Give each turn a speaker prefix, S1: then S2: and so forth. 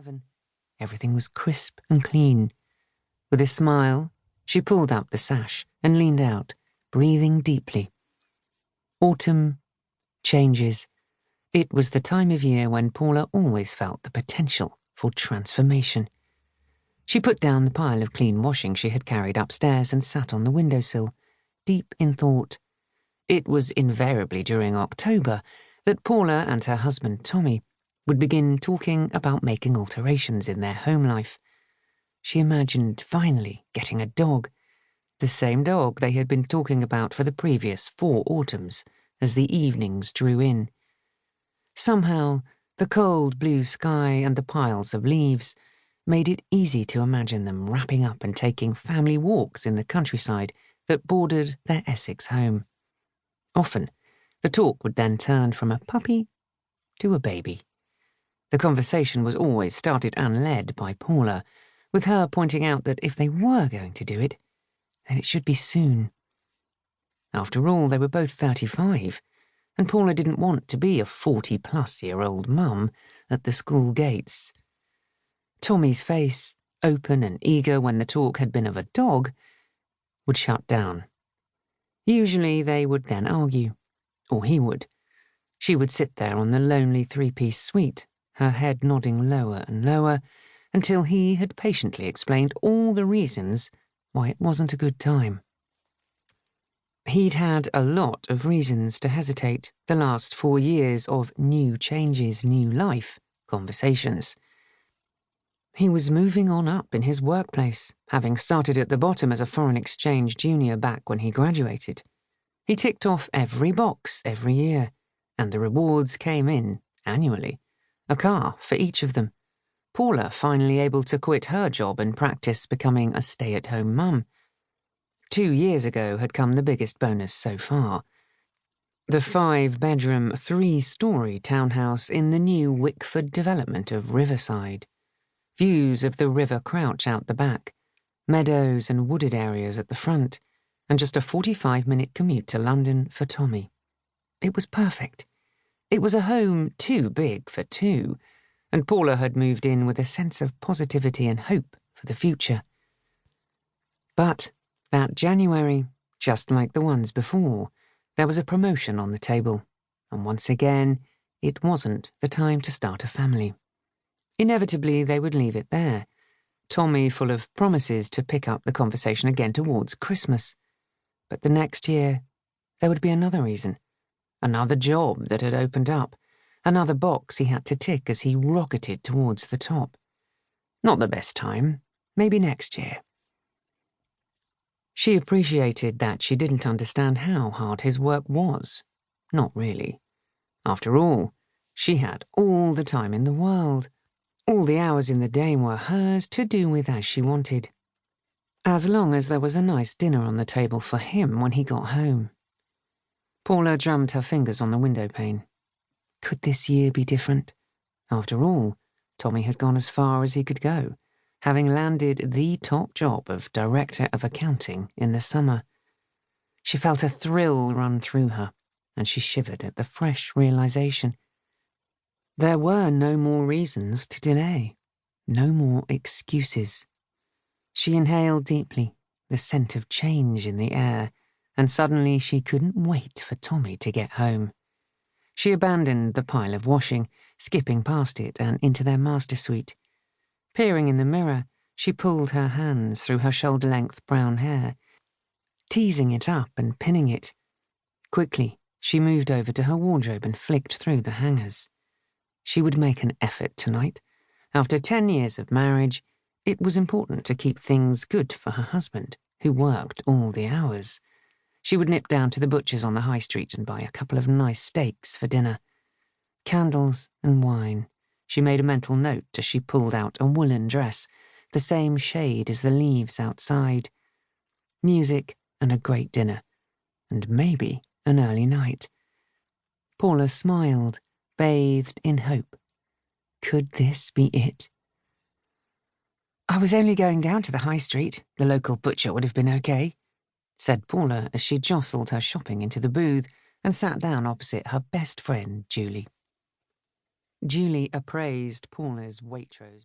S1: 11. Everything was crisp and clean. With a smile, she pulled up the sash and leaned out, breathing deeply. Autumn, changes. It was the time of year when Paula always felt the potential for transformation. She put down the pile of clean washing she had carried upstairs and sat on the windowsill, deep in thought. It was invariably during October that Paula and her husband Tommy would begin talking about making alterations in their home life. She imagined finally getting a dog, the same dog they had been talking about for the previous 4 autumns as the evenings drew in. Somehow, the cold blue sky and the piles of leaves made it easy to imagine them wrapping up and taking family walks in the countryside that bordered their Essex home. Often, the talk would then turn from a puppy to a baby. The conversation was always started and led by Paula, with her pointing out that if they were going to do it, then it should be soon. After all, they were both 35, and Paula didn't want to be a 40-plus-year-old mum at the school gates. Tommy's face, open and eager when the talk had been of a dog, would shut down. Usually they would then argue, or he would. She would sit there on the lonely 3-piece suite, her head nodding lower and lower, until he had patiently explained all the reasons why it wasn't a good time. He'd had a lot of reasons to hesitate the last 4 years of new changes, new life conversations. He was moving on up in his workplace, having started at the bottom as a foreign exchange junior back when he graduated. He ticked off every box every year, and the rewards came in annually. A car for each of them. Paula finally able to quit her job and practice becoming a stay-at-home mum. 2 years ago had come the biggest bonus so far. The 5-bedroom, 3-story townhouse in the new Wickford development of Riverside. Views of the River Crouch out the back, meadows and wooded areas at the front, and just a 45-minute commute to London for Tommy. It was perfect. It was a home too big for 2, and Paula had moved in with a sense of positivity and hope for the future. But that January, just like the ones before, there was a promotion on the table, and once again, it wasn't the time to start a family. Inevitably, they would leave it there, Tommy full of promises to pick up the conversation again towards Christmas. But the next year, there would be another reason. Another job that had opened up, another box he had to tick as he rocketed towards the top. Not the best time, maybe next year. She appreciated that she didn't understand how hard his work was. Not really. After all, she had all the time in the world. All the hours in the day were hers to do with as she wanted. As long as there was a nice dinner on the table for him when he got home. Paula drummed her fingers on the window pane. Could this year be different? After all, Tommy had gone as far as he could go, having landed the top job of Director of Accounting in the summer. She felt a thrill run through her, and she shivered at the fresh realization. There were no more reasons to delay, no more excuses. She inhaled deeply, the scent of change in the air, and suddenly she couldn't wait for Tommy to get home. She abandoned the pile of washing, skipping past it and into their master suite. Peering in the mirror, she pulled her hands through her shoulder-length brown hair, teasing it up and pinning it. Quickly, she moved over to her wardrobe and flicked through the hangers. She would make an effort tonight. After 10 years of marriage, it was important to keep things good for her husband, who worked all the hours. She would nip down to the butcher's on the high street and buy a couple of nice steaks for dinner. Candles and wine. She made a mental note as she pulled out a woolen dress, the same shade as the leaves outside. Music and a great dinner, and maybe an early night. Paula smiled, bathed in hope. Could this be it? I was only going down to the high street. The local butcher would have been okay, said Paula as she jostled her shopping into the booth and sat down opposite her best friend, Julie. Julie appraised Paula's Waitrose.